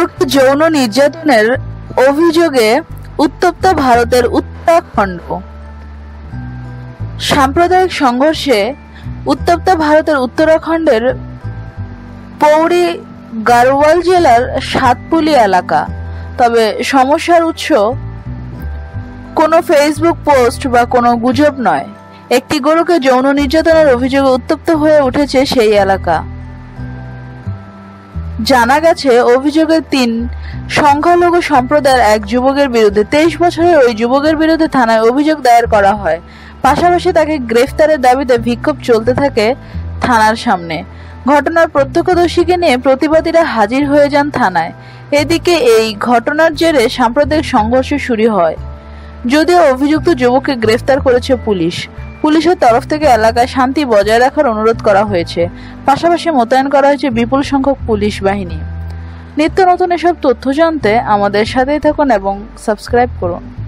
গুরুকে যৌন নির্যাতনের অভিযোগে উত্তপ্ত ভারতের উত্তরাখণ্ড। সাম্প্রদায়িক সংঘর্ষে উত্তপ্ত ভারতের উত্তরাখণ্ডের পৌরি গাড়ওয়াল জেলার সাতপুলি এলাকা। তবে সমস্যার উৎস কোনো ফেসবুক পোস্ট বা কোনো গুজব নয়। একটি গরুকে যৌন নির্যাতনের অভিযোগে উত্তপ্ত হয়ে উঠেছে সেই এলাকা। জানা গেছে, অভিযোগে ৩ সংখ্যালঘু সম্প্রদায়ের এক যুবকের বিরুদ্ধে ২৩ বছরের ওই যুবকের বিরুদ্ধে থানায় অভিযোগ দায়ের করা হয়। পাশাপাশি তাকে গ্রেফতারের দাবিতে বিক্ষোভ চলতে থাকে থানার সামনে। ঘটনার প্রত্যক্ষদর্শীকে নিয়ে প্রতিবাদীরা হাজির হয়ে যান থানায়। এদিকে এই ঘটনার জেরে সাম্প্রদায়িক সংঘর্ষ শুরু হয়। যদিও অভিযুক্ত যুবককে গ্রেফতার করেছে পুলিশ। পুলিশের তরফ থেকে এলাকায় শান্তি বজায় রাখার অনুরোধ করা হয়েছে। পাশাপাশি মোতায়েন করা হয়েছে বিপুল সংখ্যক পুলিশ বাহিনী। নিত্য নতুন এসব তথ্য জানতে আমাদের সাথেই থাকুন এবং সাবস্ক্রাইব করুন।